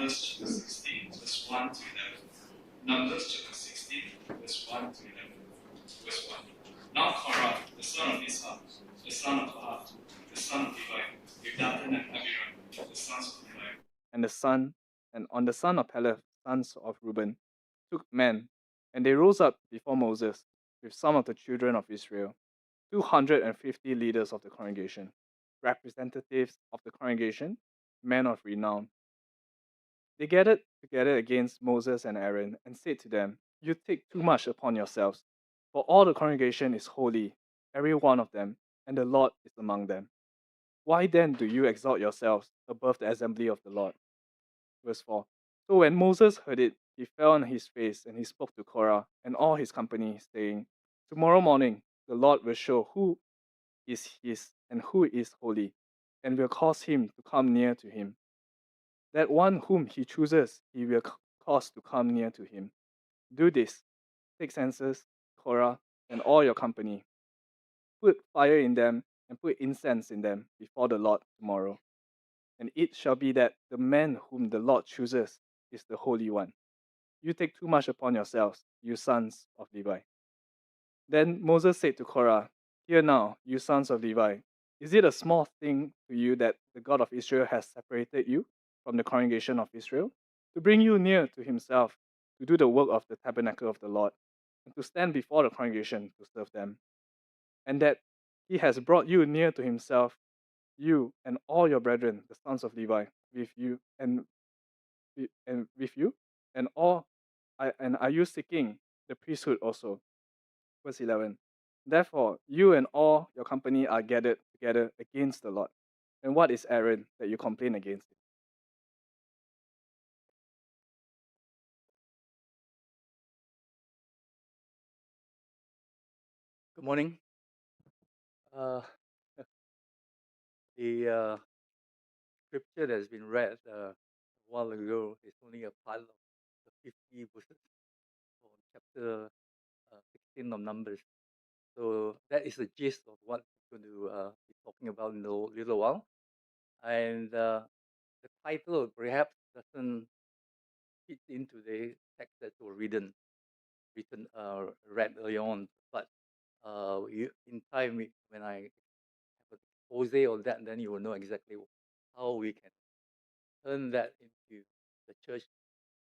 Numbers chapter 16, verse 1 to 11. Numbers chapter 16, verse 1 to 11. Verse 1. Now Korah, the son of Isham, the son of Kohath, the son of Levi, with Dathan and Abiram, the sons of Levi, and on the son of Peleth, sons of Reuben, took men, and they rose up before Moses with some of the children of Israel, 250 leaders of the congregation, representatives of the congregation, men of renown. They gathered together against Moses and Aaron and said to them, You take too much upon yourselves, for all the congregation is holy, every one of them, and the Lord is among them. Why then do you exalt yourselves above the assembly of the Lord? Verse 4. So when Moses heard it, he fell on his face and he spoke to Korah and all his company, saying, Tomorrow morning the Lord will show who is his and who is holy, and will cause him to come near to him. That one whom he chooses, he will cause to come near to him. Do this. Take censers, Korah, and all your company. Put fire in them and put incense in them before the Lord tomorrow. And it shall be that the man whom the Lord chooses is the Holy One. You take too much upon yourselves, you sons of Levi. Then Moses said to Korah, Hear now, you sons of Levi, is it a small thing to you that the God of Israel has separated you from the congregation of Israel, to bring you near to himself, to do the work of the tabernacle of the Lord, and to stand before the congregation to serve them? And that he has brought you near to himself, you and all your brethren, the sons of Levi, with you and with you, and are you seeking the priesthood also? Verse 11. Therefore, you and all your company are gathered together against the Lord. And what is Aaron that you complain against him? Good morning. The scripture that has been read a while ago is only a part of the 50 verses from chapter 16 of Numbers. So that is the gist of what we're going to be talking about in a little while. And the title perhaps doesn't fit into the text that were read early on. But in time, when I have an expose on that, then you will know exactly how we can turn that into the church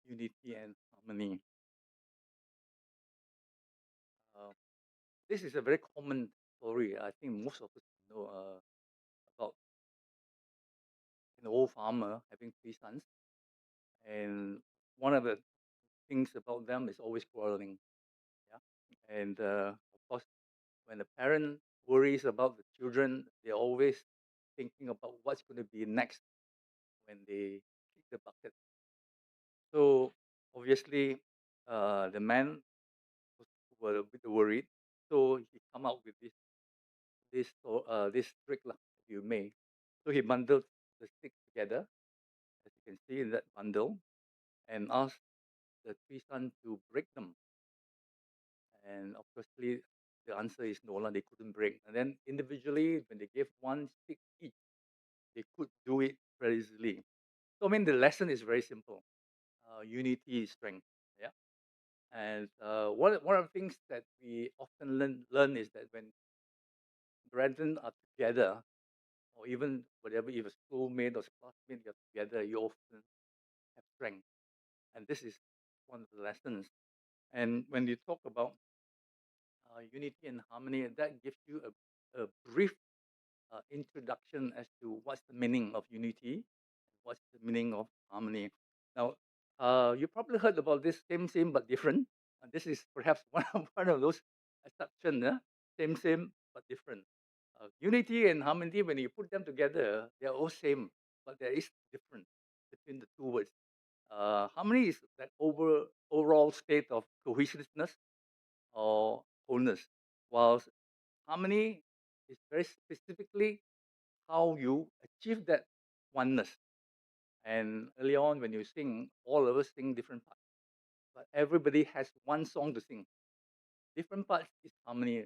unity and harmony. This is a very common story. I think most of us know about an old farmer having 3 sons, and one of the things about them is always quarreling. Yeah, and of course, when the parent worries about the children, they're always thinking about what's going to be next when they kick the bucket. So obviously, the man was a bit worried, so he come out with this trick lah, if you may. So he bundled the sticks together, as you can see in that bundle, and asked the 3 sons to break them. And obviously, the answer is no, lah, they couldn't break. And then individually, when they gave one stick each, they could do it very easily. So I mean, the lesson is very simple. Unity is strength. Yeah. And one of the things that we often learn is that when brethren are together, or even whatever, if a schoolmate or classmate, you're together, you often have strength. And this is one of the lessons. And when you talk about unity and harmony, that gives you a brief introduction as to what's the meaning of unity, what's the meaning of harmony. Now, you probably heard about this same but different. This is perhaps one of those exceptions, same but different. Unity and harmony, when you put them together, they're all same, but there is difference between the two words. Harmony is that overall state of cohesiveness or wholeness, whilst harmony is very specifically how you achieve that oneness. And early on, when you sing, all of us sing different parts, but everybody has one song to sing. Different parts is harmony.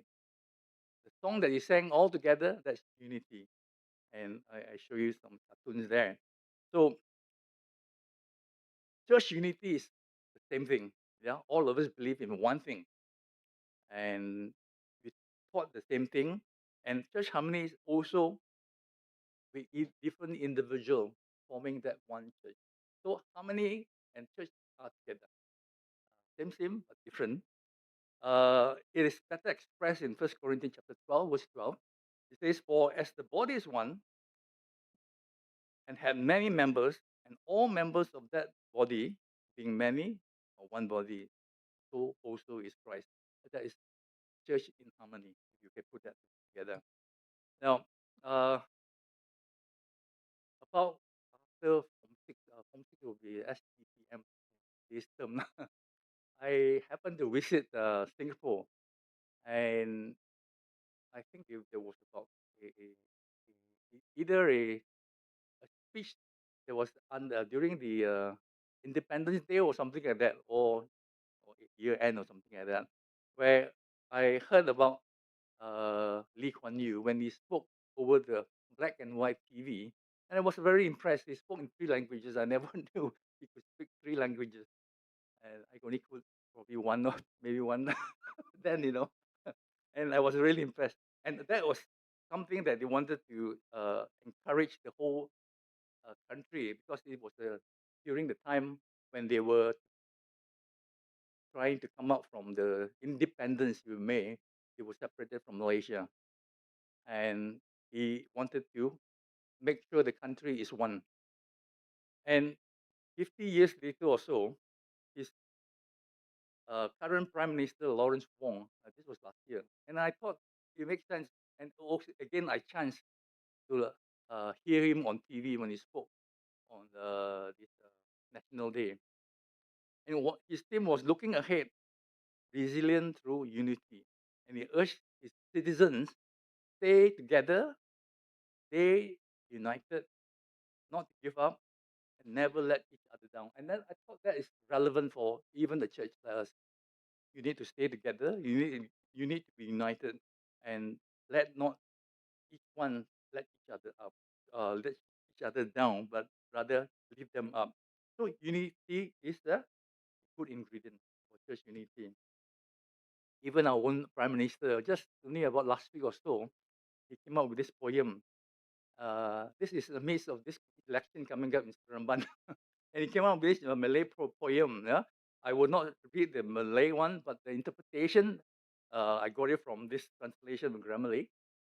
The song that you sang all together, that's unity. And I show you some cartoons there. So church unity is the same thing. Yeah, all of us believe in one thing, and we taught the same thing. And church harmony is also with different individual forming that one church. So harmony and church are together, same but different. It is better expressed in 1 Corinthians chapter 12, verse 12. It says, "For as the body is one and had many members, and all members of that body, being many, are one body, so also is Christ." That is church in harmony. If you can put that together. Now, about after form six will be STPM, this term. I happened to visit Singapore, and I think there was about either a speech that was during the Independence Day or something like that, or year end or something like that, where I heard about Lee Kuan Yew when he spoke over the black and white TV, and I was very impressed. He spoke in three languages. I never knew he could speak three languages, and I only could probably one or maybe one then, and I was really impressed. And that was something that they wanted to encourage the whole country, because it was during the time when they were trying to come out from the independence we made. They were separated from Malaysia, and he wanted to make sure the country is one. And 50 years later or so, his current Prime Minister Lawrence Wong, this was last year, and I thought it makes sense. And also, again, I chanced to hear him on TV when he spoke on this National Day. And what his theme was looking ahead, resilient through unity. And he urged his citizens stay together, stay united, not to give up, and never let each other down. And then I thought that is relevant for even the church like us. You need to stay together. You need to be united, and let not each one let each other up, let each other down, but rather lift them up. So unity is the good ingredient for church unity. Even our own prime minister, just only about last week or so, he came up with this poem. This is in the midst of this election coming up in Seremban. And he came up with this Malay poem. Yeah? I will not repeat the Malay one, but the interpretation, I got it from this translation from Grammarly.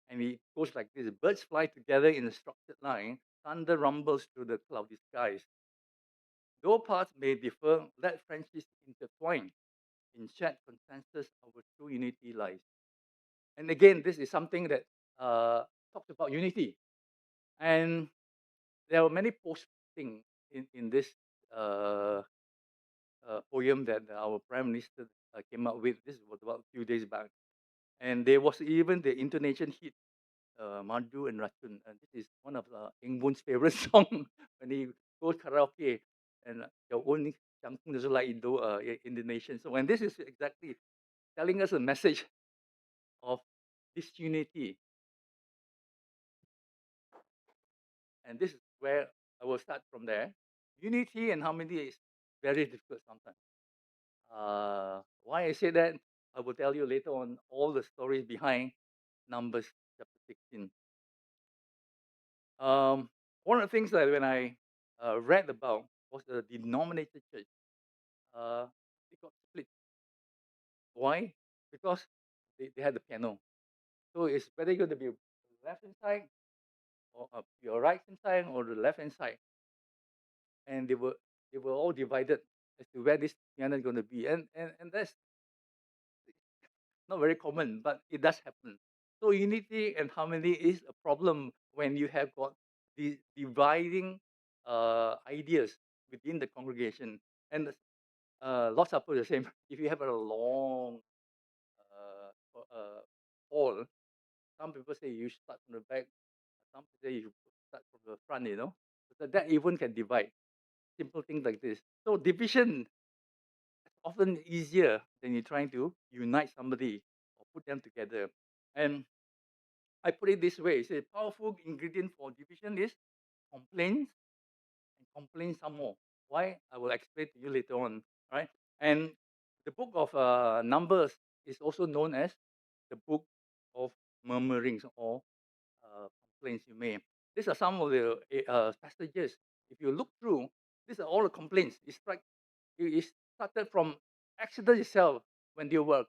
And it goes like this: birds fly together in a structured line, thunder rumbles through the cloudy skies. Though paths may differ, let friendships intertwine. In shared consensus, our true unity lies. And again, this is something that talks about unity. And there are many posting in this uh, poem that our prime minister came up with. This was about a few days back, and there was even the Indonesian hit Madu and Racun. And this is one of Eng Boon's favorite song when he goes karaoke, and your own Campung is like Indonesian. So, and this is exactly telling us a message of disunity, and this is where I will start from there. Unity and harmony is very difficult sometimes. Why I say that, I will tell you later on all the stories behind Numbers chapter 16. One of the things that when I read about was the denominator church. It got split. Why? Because they had the piano. So it's whether you're going to be left hand side or your right hand side or the left hand side, and they were all divided as to where this piano is going to be, and that's not very common, but it does happen. So unity and harmony is a problem when you have got the dividing ideas within the congregation. And lots of people the same. If you have a long hall, some people say you start from the back, some people say you start from the front. So that even can divide. Simple things like this. So division is often easier than you trying to unite somebody or put them together. And I put it this way: it's a powerful ingredient for division is complaints and complain some more. Why? I will explain to you later on, right? And the book of Numbers is also known as the book of murmurings or complaints you may. These are some of the passages. If you look through, these are all the complaints. It started from Exodus itself when they were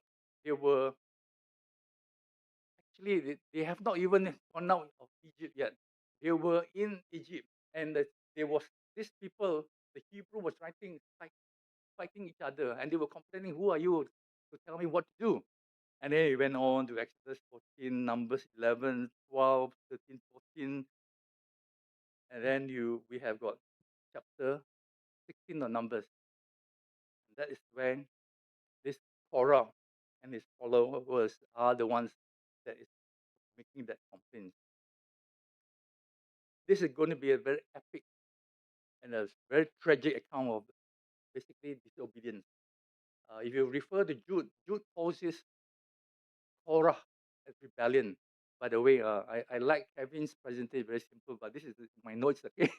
actually they have not even gone out of Egypt yet. They were in Egypt, and there was these people. The Hebrew was fighting each other, and they were complaining, "Who are you to tell me what to do?" And then it went on to Exodus 14, Numbers 11, 12, 13, 14, and then we have got chapter 16 of Numbers. And that is when this Torah and his followers are the ones that is making that complaint. This is going to be a very epic and a very tragic account of basically disobedience. If you refer to Jude, Jude calls this Korah as rebellion. By the way, I like Kevin's presentation, very simple, but this is my notes, okay?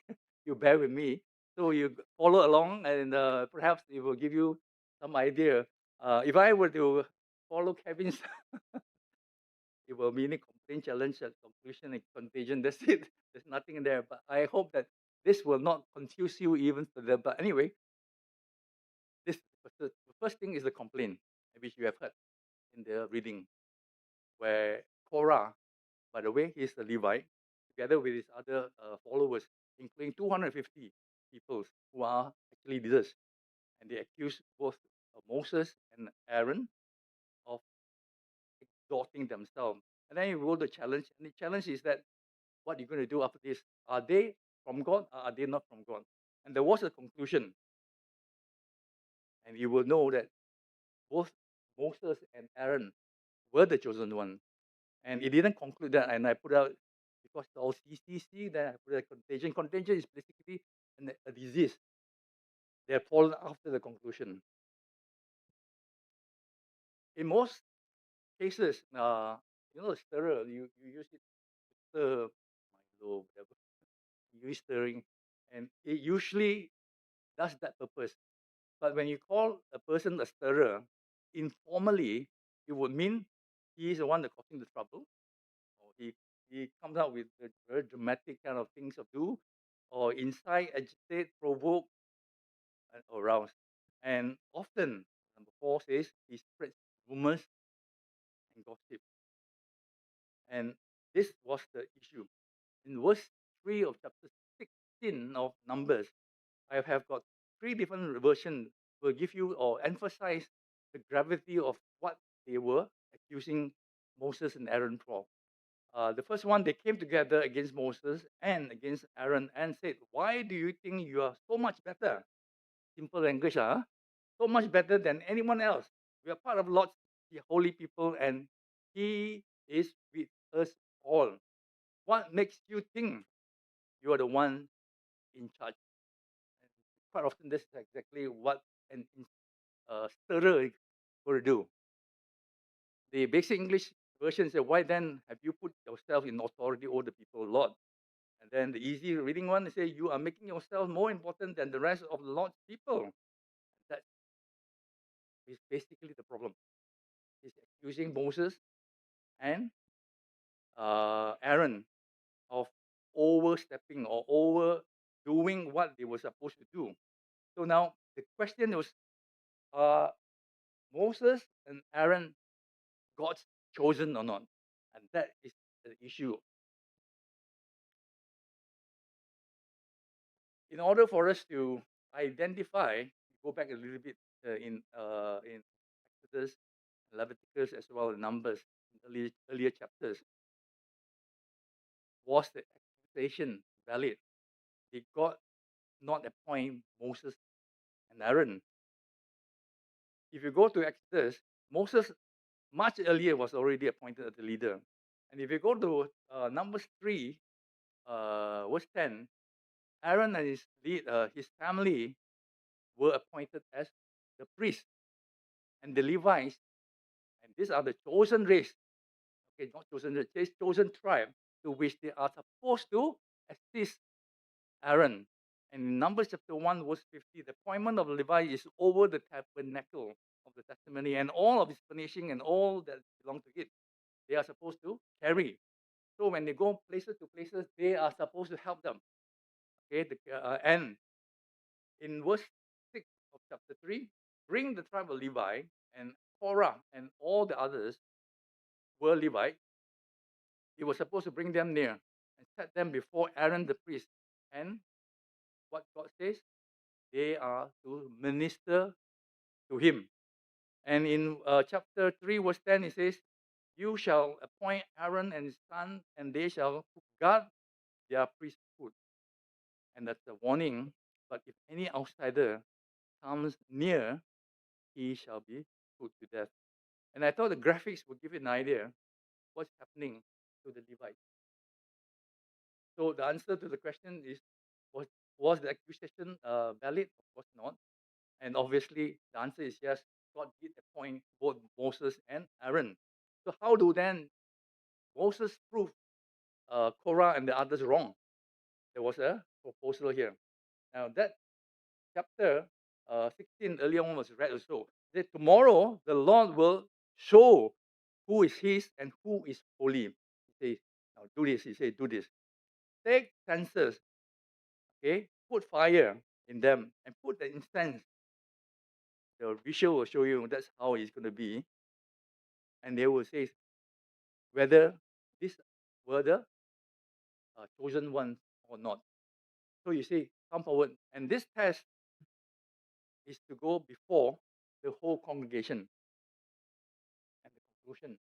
You bear with me. So you follow along, and perhaps it will give you some idea. If I were to follow Kevin's, it will mean a complaint, challenge, and conclusion, and contagion. That's it. There's nothing in there. But I hope that this will not confuse you even further. But anyway, the first thing is the complaint, which you have heard in the reading, where Korah, by the way, he's a Levite, together with his other followers, including 250 people who are actually leaders. And they accuse both Moses and Aaron of exalting themselves. And then he wrote the challenge. And the challenge is that what are you going to do after this? Are they from God or are they not from God? And there was a conclusion. And you will know that both Moses and Aaron were the chosen one. And it didn't conclude that. And I put out, because it's all CCC, then I put out contagion. Contagion is basically a disease. They have fallen after the conclusion. In most cases, stirrer, you use it to stir Milo, whatever. You use stirring. And it usually does that purpose. But when you call a person a stirrer, informally, it would mean he is the one that causing the trouble, or he comes out with a very dramatic kind of things to do, or incite, agitate, provoke, and arouse. And often, number 4 says he spreads rumors and gossip. And this was the issue. In verse 3 of chapter 16 of Numbers, I have got 3 different versions will give you or emphasize the gravity of what they were accusing Moses and Aaron for. The first one, they came together against Moses and against Aaron and said, "Why do you think you are so much better?" Simple language, so much better than anyone else. We are part of Lord's holy people, and He is with us all. What makes you think you are the one in charge? And quite often, this is exactly what an stirrer is going to do. The basic English version says, "Why then have you put yourself in authority over the people, Lord?" And then the easy reading one says, "You are making yourself more important than the rest of the Lord's people." That is basically the problem. He's accusing Moses and Aaron of overstepping or overdoing what they were supposed to do. So now the question was, are Moses and Aaron God's chosen or not? And that is the issue. In order for us to identify, go back a little bit in Exodus, Leviticus, as well as Numbers, earlier chapters, was the accusation valid? Did God not appoint Moses and Aaron? If you go to Exodus, Moses much earlier was already appointed as the leader. And if you go to Numbers 3, verse 10, Aaron and his family were appointed as the priests and the Levites, and these are the chosen race. Okay, not chosen race, chosen tribe to which they are supposed to assist Aaron And in Numbers chapter 1, verse 50, the appointment of Levi is over the tabernacle of the testimony and all of its furnishing and all that belong to it. They are supposed to carry. So when they go places to places, they are supposed to help them. Okay, and in verse 6 of chapter 3, bring the tribe of Levi and Korah and all the others were Levites. He was supposed to bring them near and set them before Aaron the priest. And what God says, they are to minister to him. And in chapter 3, verse 10, it says, you shall appoint Aaron and his son, and they shall guard their priesthood. And that's a warning. But if any outsider comes near, he shall be put to death. And I thought the graphics would give you an idea what's happening to the Levites. So the answer to the question is, was the accusation valid? Of course not. And obviously the answer is yes. God did appoint both Moses and Aaron. So how do then Moses prove Korah and the others wrong? There was a proposal here. Now that chapter 16 earlier on was read also. That tomorrow the Lord will show who is his and who is holy. He says, now do this. He says, do this. Take censers, okay? Put fire in them and put the incense. The visual will show you that's how it's going to be. And they will say whether these were the chosen ones or not. So you see, come forward. And this test is to go before the whole congregation. And the conclusion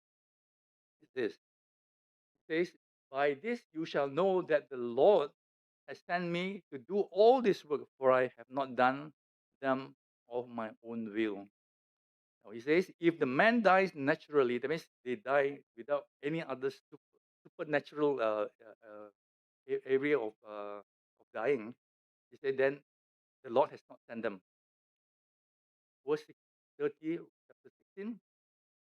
is this. It says, by this you shall know that the Lord has sent me to do all this work, for I have not done them of my own will. Now he says, if the man dies naturally, that means they die without any other supernatural area of dying. He said, then the Lord has not sent them. Verse 30, chapter 16.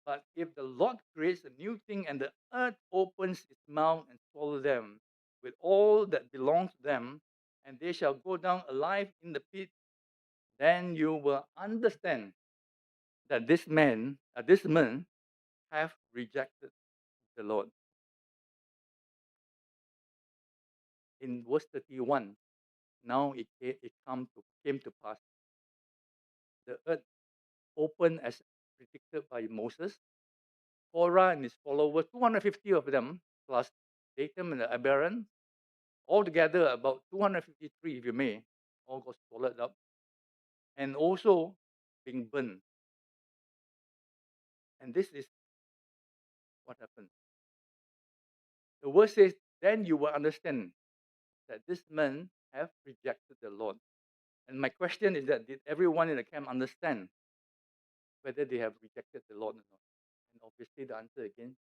But if the Lord creates a new thing and the earth opens its mouth and swallows them with all that belongs to them, and they shall go down alive in the pit, then you will understand that this men have rejected the Lord. In verse 31, now it came to pass. The earth opened as predicted by Moses. Korah and his followers, 250 of them, plus Dathan and Abiram, altogether about 253, if you may, all got swallowed up, and also being burned. And this is what happened. The verse says, then you will understand that these men have rejected the Lord. And my question is that did everyone in the camp understand whether they have rejected the Lord or not? And obviously the answer again,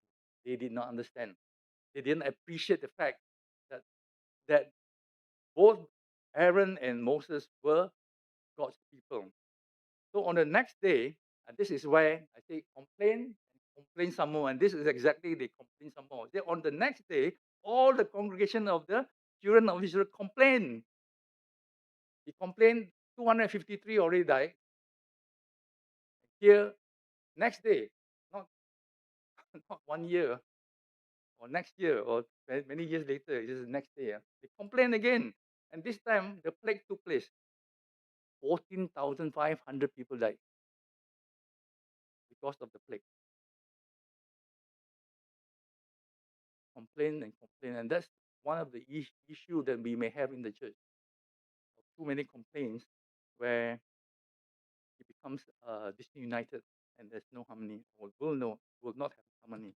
they did not understand. They didn't appreciate the fact that both Aaron and Moses were God's people. So on the next day, and this is where I say complain some more, and this is exactly they complain some more. On the next day, all the congregation of the children of Israel complained. He complained, 253 already died. Here, next day, not, not 1 year, or next year, or many years later, it is the next day. They complained again. And this time, the plague took place. 14,500 people died because of the plague. Complain and complain. And that's one of the issue that we may have in the church. Too many complaints where it becomes disunited and there's no harmony, or will not have harmony.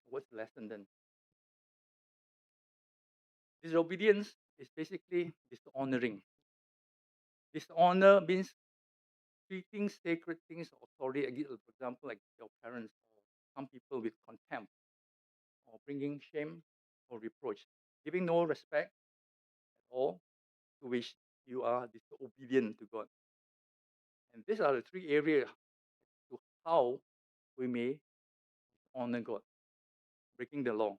What's the lesson then? Disobedience is basically dishonoring. Dishonor means treating sacred things of authority, for example, like your parents, or some people with contempt, or bringing shame or reproach, giving no respect at all, to which you are disobedient to God. And these are the three areas to how we may honor God, breaking the law.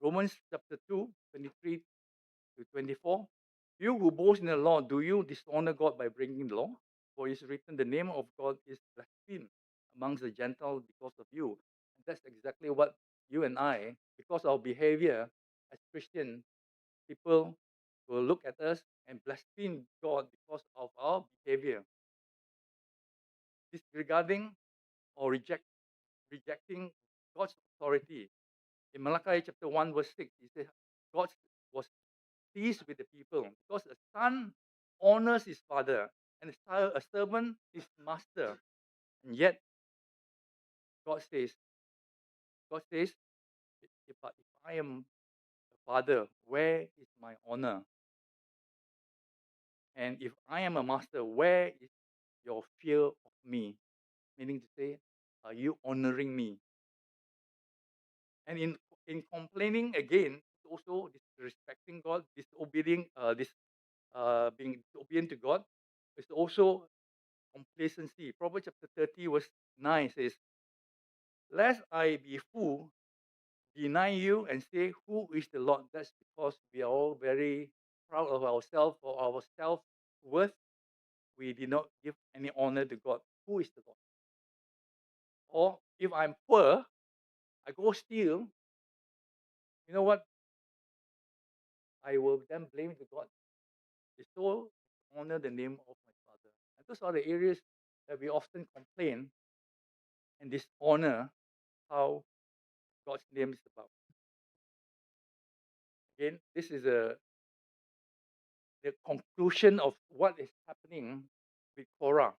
Romans chapter 2, 23 to 24. You who boast in the law, do you dishonor God by breaking the law? For it is written, the name of God is blasphemed amongst the Gentiles because of you. And that's exactly what you and I, because of our behavior as Christians, people will look at us and blaspheme God because of our behavior, disregarding or rejecting God's authority. In Malachi chapter 1, verse 6, he says, God was pleased with the people because a son honors his father and a servant his master. And yet, God says, God says, but if I am a father, where is my honor? And if I am a master, where is your fear of me? Meaning to say, are you honoring me? And in complaining again, also disrespecting God, being disobedient to God, is also complacency. Proverbs chapter 30, verse 9 says, lest I be fool, deny you and say, who is the Lord? That's because we are all very proud of ourselves or our self worth. We did not give any honor to God. Who is the Lord? Or if I'm poor, I go steal, you know what? I will then blame the God. They so honor the name of my Father. And those are the areas that we often complain and dishonor how God's name is about. Again, this is the conclusion of what is happening with Korah.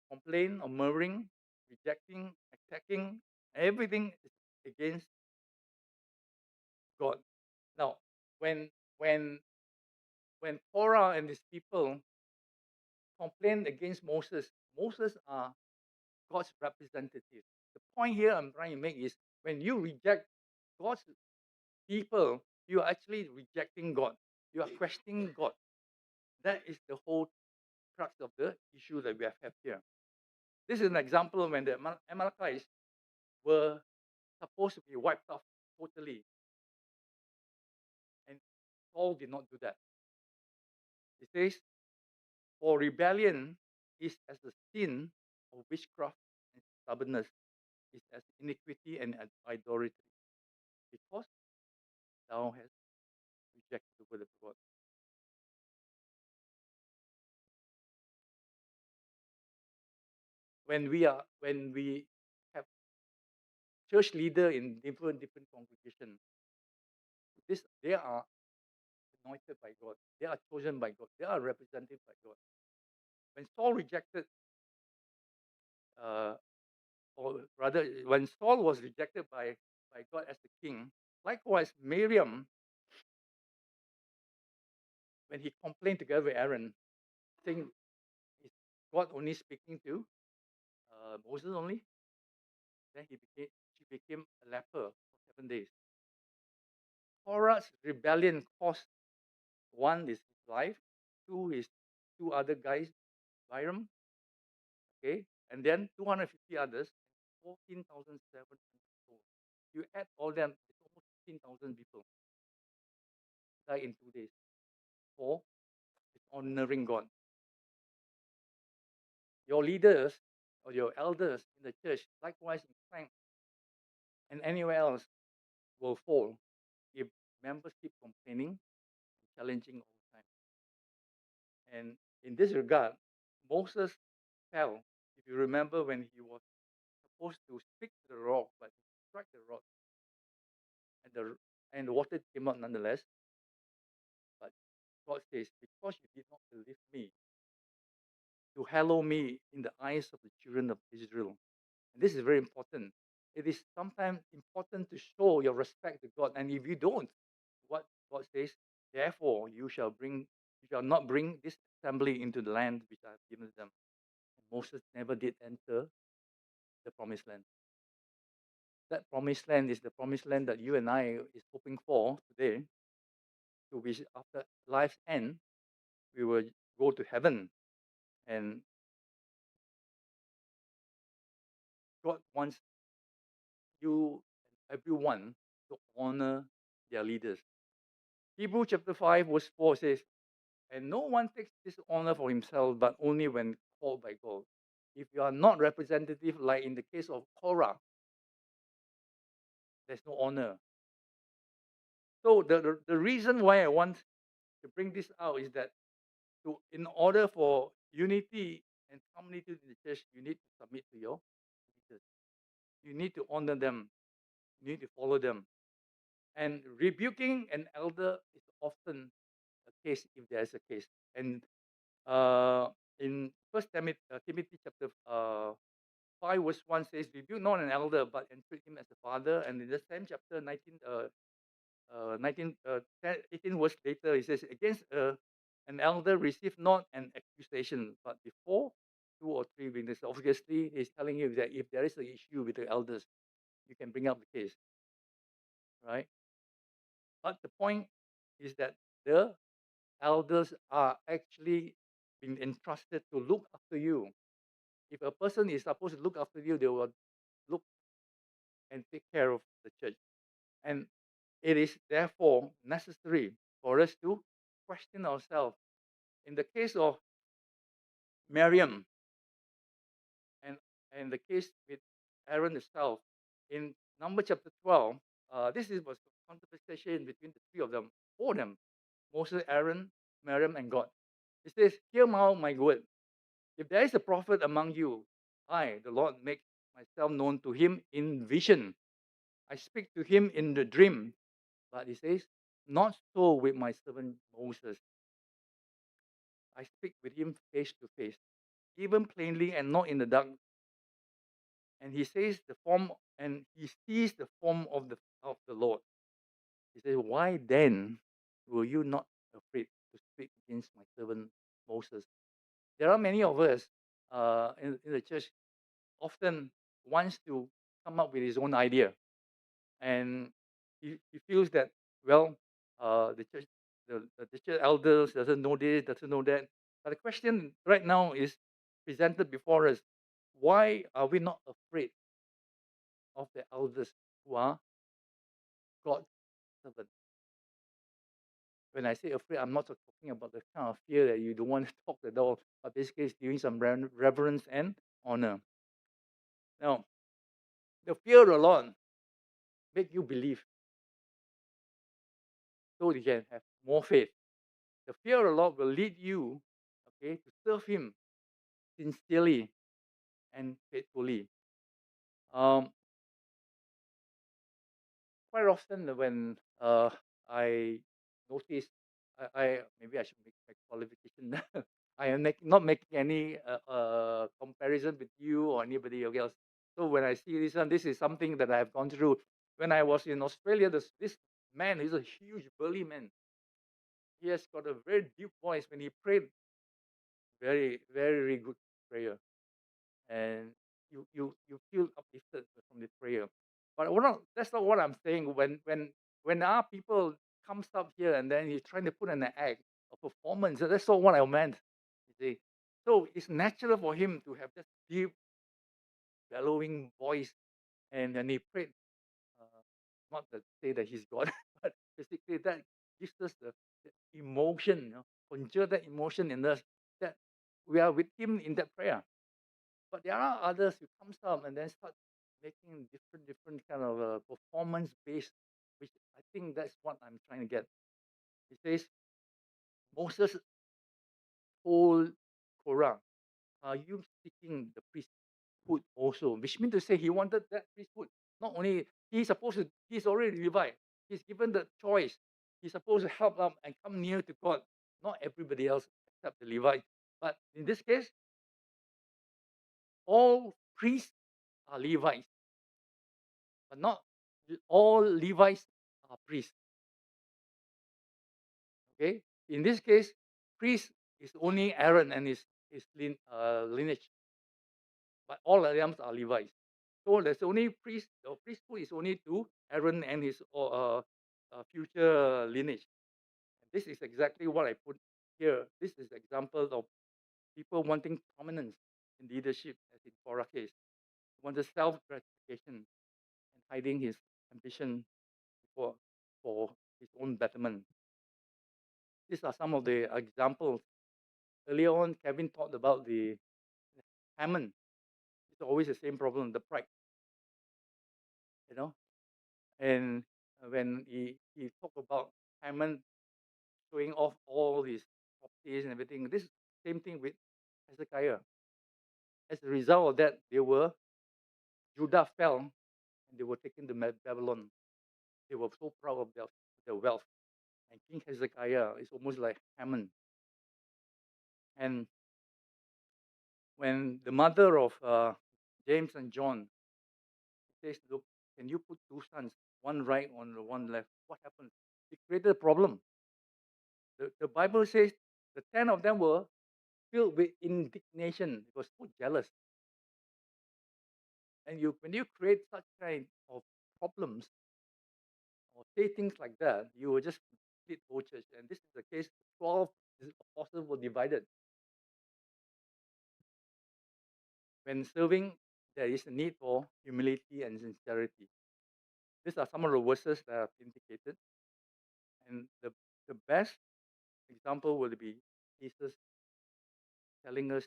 Complain or murmuring, rejecting, attacking, everything is against God. Now, when when when Korah and his people complained against Moses, Moses are God's representative. The point here I'm trying to make is when you reject God's people, you are actually rejecting God. You are questioning God. That is the whole crux of the issue that we have here. This is an example of when the Amalekites were supposed to be wiped off totally, and Saul did not do that. It says, for rebellion is as the sin of witchcraft, and stubbornness is as iniquity and idolatry, because thou hast rejected the word of God. When we have church leader in different congregations, they are anointed by God. They are chosen by God. They are represented by God. When Saul rejected, or rather, when Saul was rejected by God as the king, likewise Miriam, when he complained together with Aaron, saying, "Is God only speaking to Moses only?" Then she became a leper for 7 days. Korah's rebellion cost one is his life, two is two other guys, Byram, okay, and then 250 others, 14,700 souls. You add all them, it's almost 15,000 people died in 2 days for dishonoring God. Your leaders or your elders in the church, likewise in Quek and anywhere else, will fall if members keep complaining and challenging all the time. And in this regard, Moses fell. If you remember when he was supposed to speak to the rock, but he struck the rock, and the water came out nonetheless. But God says, because you did not believe me, to hallow me in the eyes of the children of Israel. And this is very important. It is sometimes important to show your respect to God. And if you don't, what God says, therefore you shall not bring this assembly into the land which I have given them. And Moses never did enter the promised land. That promised land is the promised land that you and I is hoping for today, to which after life's end, we will go to heaven. And God wants you and everyone to honor their leaders. Hebrews chapter 5, verse 4 says, And no one takes this honor for himself, but only when called by God. If you are not representative, like in the case of Korah, there's no honor. So the reason why I want to bring this out is that in order for unity and community in the church, you need to submit to your leaders. You need to honor them. You need to follow them. And rebuking an elder is often a case if there is a case. And in First Timothy chapter 5 verse 1 says, rebuke not an elder, but entreat him as a father. And in the same chapter 18 verse later, he says, against an elder receive not an accusation, but before two or three witnesses. Obviously, he's telling you that if there is an issue with the elders, you can bring up the case, right? But the point is that the elders are actually being entrusted to look after you. If a person is supposed to look after you, they will look and take care of the church. And it is therefore necessary for us to question ourselves. In the case of Miriam and, and the case with Aaron himself, in Number chapter 12, was a conversation between the three of them, four of them, Moses, Aaron, Miriam, and God. It says, hear now my word. If there is a prophet among you, I, the Lord, make myself known to him in vision. I speak to him in the dream. But he says, not so with my servant Moses. I speak with him face to face, even plainly and not in the dark. And he says he sees the form of the Lord. He says, why then were you not afraid to speak against my servant Moses? There are many of us in the church often wants to come up with his own idea, and he feels that, well, the church elders doesn't know this, doesn't know that. But the question right now is presented before us: why are we not afraid of the elders who are God's servants? When I say afraid, I'm not talking about the kind of fear that you don't want to talk at all, but basically it's giving some reverence and honor. Now, the fear of the Lord make you believe, so you can have more faith. The fear of the Lord will lead you, okay, to serve Him sincerely and faithfully. Um, Quite often when I notice, maybe I should make my qualification. I am not making any comparison with you or anybody else. So when I see this one, this is something that I have gone through. When I was in Australia, this man is a huge burly man. He has got a very deep voice when he prayed. Very, very good prayer. And you feel uplifted from the prayer. But that's not what I'm saying. When our people comes up here and then he's trying to put an act, a performance, that's not what I meant. You see, so it's natural for him to have this deep, bellowing voice, and then he prayed. Uh, Not to say that he's God, but basically that gives us the emotion, conjure that emotion in us that we are with him in that prayer. But there are others who comes up and then start making different kind of performance based, which I think that's what I'm trying to get. It says Moses told Korah, "Are you seeking the priesthood also?" Which means to say he wanted that priesthood. Not only he's already Levite. He's given the choice. He's supposed to help them and come near to God. Not everybody else except the Levite. But in this case, all priests are Levites, but not all Levites are priests. Okay, in this case, priest is only Aaron and his lineage, but all of them are Levites. So there's only priest. The priesthood is only to Aaron and his future lineage. This is exactly what I put here. This is example of people wanting prominence in leadership, as in Korah case, wanted self gratification and hiding his ambition for his own betterment. These are some of the examples. Earlier on, Kevin talked about the Hammond. It's always the same problem, the pride, you know. And when he talked about Hammond showing off all these properties and everything, this is the same thing with Hezekiah. As a result of that, Judah fell and they were taken to Babylon. They were so proud of their wealth. And King Hezekiah is almost like Hammond. And when the mother of James and John says, "Look, can you put two sons, one right on the one left?" What happened? It created a problem. The Bible says the 10 of them were filled with indignation. They were so jealous. And when you create such kind of problems or say things like that, you will just split the whole church. And this is the case. 12 apostles were divided. When serving, there is a need for humility and sincerity. These are some of the verses that I've indicated. And the best example would be Jesus telling us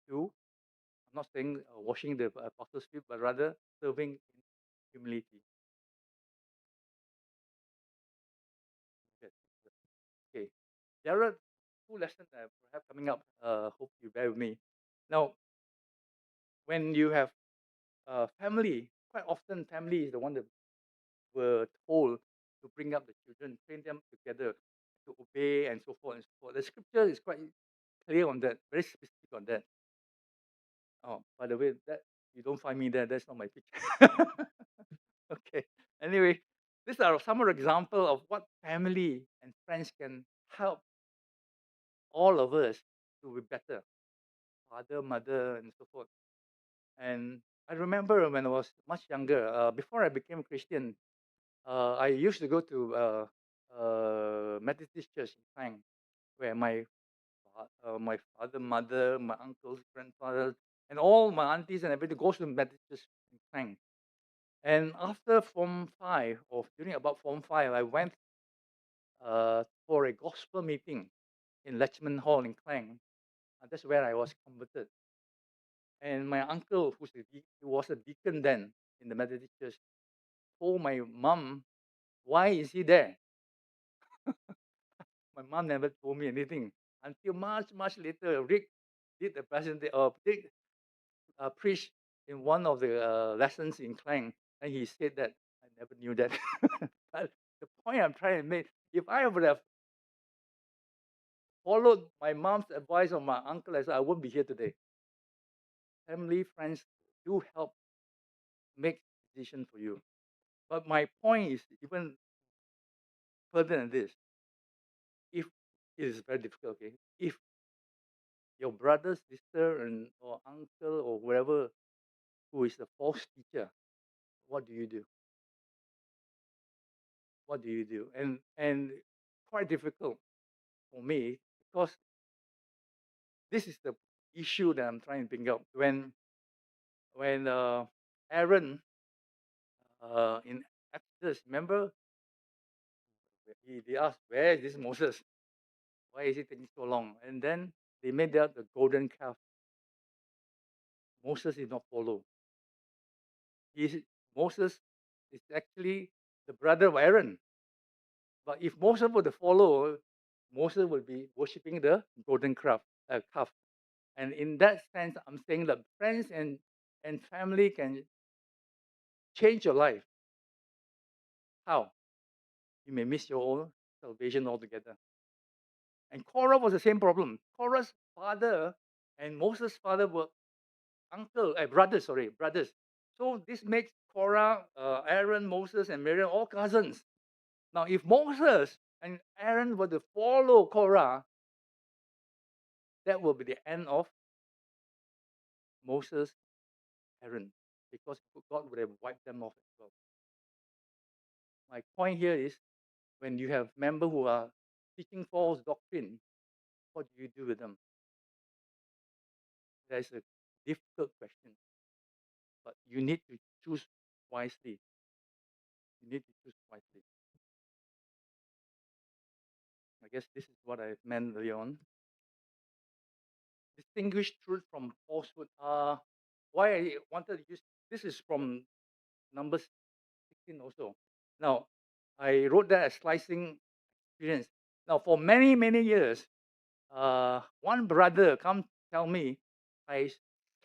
to, I'm not saying washing the apostles' feet, but rather serving in humility. Okay. Okay. There are two lessons that I have coming up. Hope you bear with me. Now, when you have family, quite often family is the one that were told to bring up the children, train them together to obey and so forth and so forth. The scripture is quite clear on that, very specific on that. Oh, by the way, that you don't find me there. That's not my picture. Okay. Anyway, these are some examples of what family and friends can help all of us to be better, father, mother, and so forth. And I remember when I was much younger, before I became a Christian, I used to go to Methodist Church in Klang, where my father, mother, my uncles, grandfather, and all my aunties and everything goes to Methodist Church in Klang. And after Form 5, or during about Form 5, I went for a gospel meeting in Lechman Hall in Klang. That's where I was converted. And my uncle, who was a deacon then in the Methodist Church, told my mom, "Why is he there?" My mom never told me anything until much, much later. Rick did the preached in one of the lessons in Klang, and he said that I never knew that. But the point I'm trying to make, if I would have followed my mom's advice or my uncle, I wouldn't be here today. Family, friends do help make decisions for you. But my point is even further than this. If it is very difficult, okay, if your brother, sister, and or uncle or whoever who is a false teacher, what do you do? What do you do? And quite difficult for me because this is the issue that I'm trying to bring up. When Aaron in Exodus, remember, they asked, "Where is this Moses? Why is it taking so long?" And then they made out the golden calf. Moses did not follow. Moses is actually the brother of Aaron. But if Moses were to follow, Moses would be worshipping the golden calf. And in that sense, I'm saying that friends and family can change your life. How? You may miss your own salvation altogether. And Korah was the same problem. Korah's father and Moses' father were brothers. So this makes Korah, Aaron, Moses, and Miriam all cousins. Now, if Moses and Aaron were to follow Korah, that will be the end of Moses, Aaron, because God would have wiped them off as well. My point here is when you have members who are teaching false doctrine, what do you do with them? That is a difficult question, but you need to choose wisely. You need to choose wisely. I guess this is what I meant earlier on. Distinguish truth from falsehood. Why I wanted to use this is from Numbers 16 also. Now, I wrote that as slicing experience. Now, for many, many years, one brother come tell me I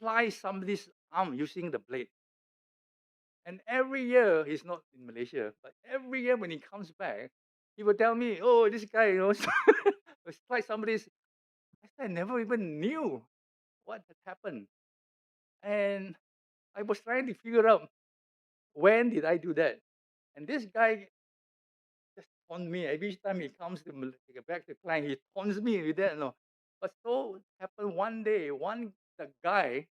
slice somebody's arm using the blade. And every year, he's not in Malaysia, but every year when he comes back, he will tell me, oh, this guy, slice somebody's. I never even knew what had happened. And I was trying to figure out when did I do that. And this guy just taunts me every time he comes to back to client. He taunts me with that. But so happened one day, the guy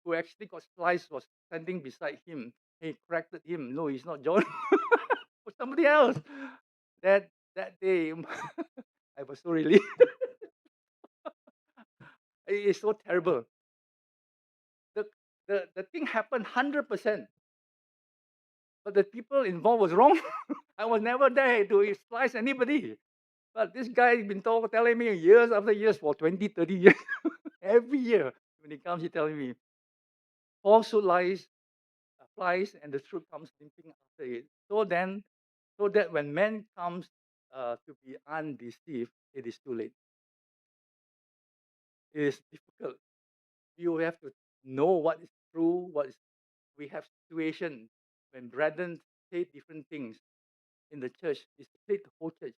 who actually got sliced was standing beside him. He corrected him. No, he's not John. For somebody else. That that day, I was so relieved. It's so terrible. The the thing happened 100%, but the people involved was wrong. I was never there to slice anybody. But this guy has been telling me years after years for 20, 30 years. Every year when he comes, he telling me falsehood lies flies and the truth comes limping after it. So that when man comes to be undeceived, it is too late. It is difficult. You have to know what is true, what is. We have situation when brethren say different things in the church. It split the whole church.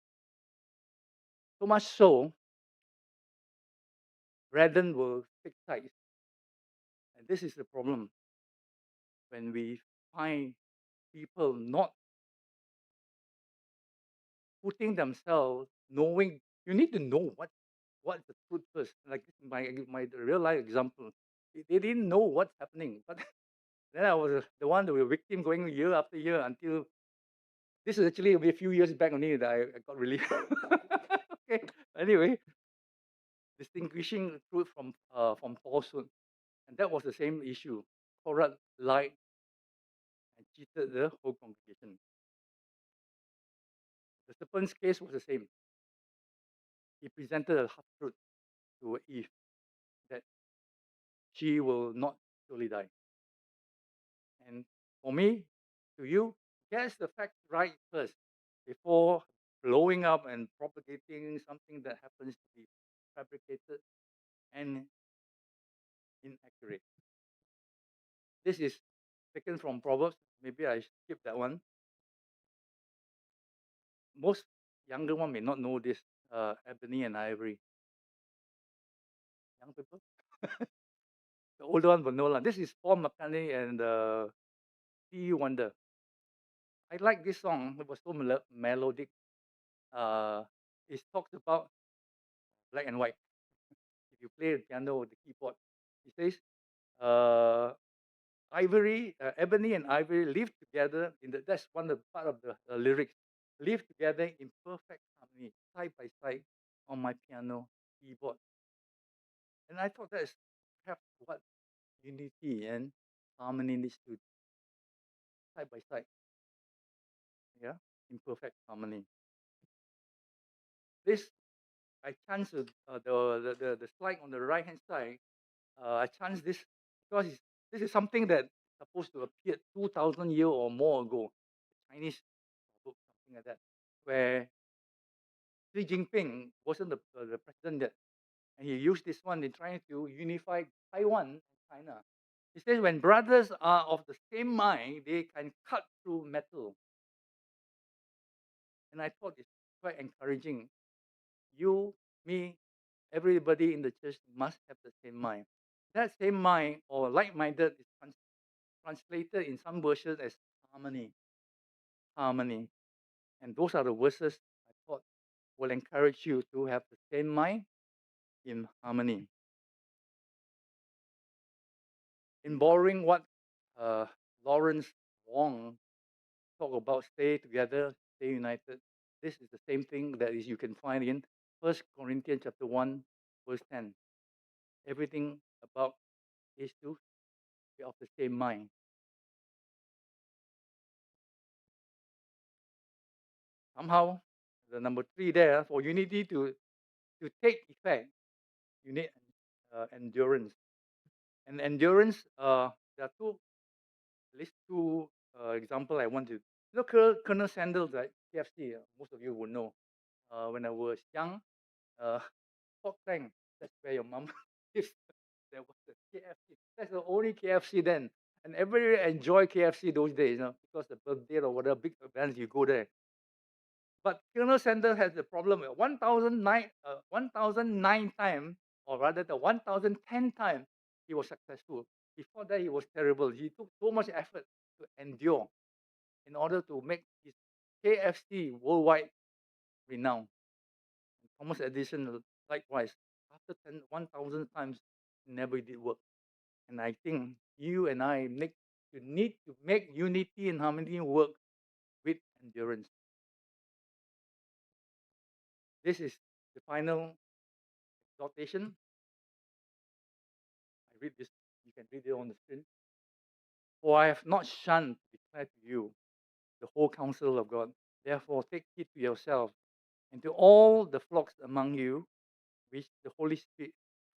So much so, brethren will take sides. And this is the problem when we find people not putting themselves, knowing you need to know what's the truth first. Like my real life example, they didn't know what's happening, but then I was the one that was victim going year after year until this is actually a few years back only that I got relief. Okay, anyway, distinguishing truth from falsehood, and that was the same issue. Korah lied and cheated the whole congregation. The serpent's case was the same. He presented a half truth to Eve that she will not surely die. And for me, to you, guess the fact right first before blowing up and propagating something that happens to be fabricated and inaccurate. This is taken from Proverbs. Maybe I skip that one. Most younger one may not know this. Ebony and Ivory. Young people. The older one will know lah. This is Paul McCartney and Stevie Wonder. I like this song. It was so melodic. It talks about black and white. If you play the piano or the keyboard, it says, ebony and ivory live together that's one of the part of the lyrics. Live together in perfect harmony, side by side on my piano keyboard. And I thought that's perhaps what unity and harmony needs to side by side. Yeah, in perfect harmony. This I chance the slide on the right hand side. I chance this because this is something that supposed to appear 2,000 years or more ago. Chinese book, something like that, where Xi Jinping wasn't the president yet, and he used this one in trying to unify Taiwan and China. He says when brothers are of the same mind, they can cut through metal. And I thought it's quite encouraging. You, me, everybody in the church must have the same mind. That same mind or like-minded is translated in some versions as harmony. Harmony. And those are the verses I thought will encourage you to have the same mind in harmony. In borrowing what Lawrence Wong talked about, stay together, stay united, this is the same thing that is you can find in 1 Corinthians chapter 1, verse 10. Everything about is to be of the same mind. Somehow, the number 3 there, for unity to take effect, you need endurance. And endurance, there are at least two example I want to look. Colonel Sanders at KFC. Most of you will know. When I was young, uh, pork tank. That's where your mom lives. There was the KFC. That's the only KFC then, and everybody enjoy KFC those days, because the birthday or whatever big events you go there. But Colonel Sanders has the problem. 1009 times, or rather the 1010 times, he was successful. Before that, he was terrible. He took so much effort to endure in order to make his KFC worldwide renowned. Thomas Edison, likewise, after 1,000 times, never did work. And I think you and I need to make unity and harmony work with endurance. This is the final exhortation. I read this, you can read it on the screen. For I have not shunned to declare to you the whole counsel of God. Therefore, take heed to yourself and to all the flocks among you, which the Holy Spirit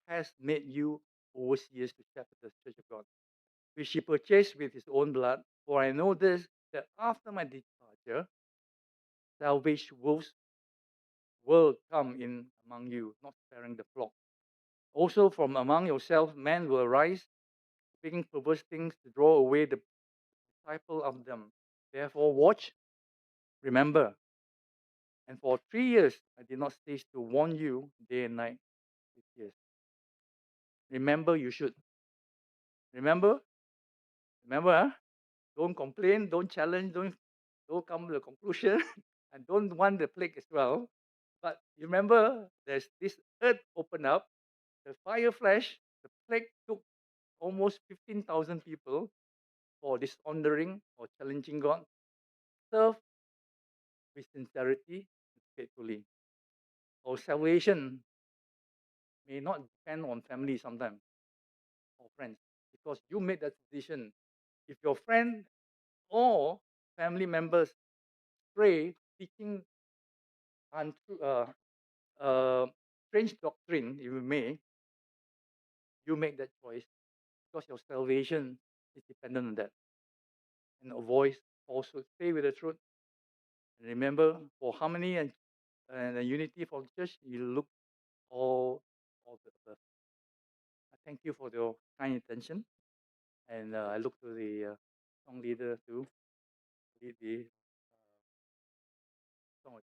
has made you overseers to shepherd the church of God, which he purchased with his own blood. For I know this, that after my departure, salvation will come in among you, not sparing the flock. Also from among yourselves men will arise, speaking perverse things to draw away the disciple of them. Therefore watch, remember. And for 3 years I did not cease to warn you day and night with tears. Remember, you should. Remember? Remember, huh? Don't complain, don't challenge, don't come to the conclusion, and don't want the plague as well. But you remember, there's this earth opened up, the fire flash, the plague took almost 15,000 people for dishonoring or challenging God. Serve with sincerity and faithfully. Our salvation may not depend on family sometimes or friends, because you made that decision. If your friend or family members stray, teaching strange doctrine, if you may, you make that choice because your salvation is dependent on that. And avoid falsehood. Stay with the truth. And remember, for harmony and unity for the church, you look all the above. I thank you for your kind attention, and I look to the song leader to lead the song.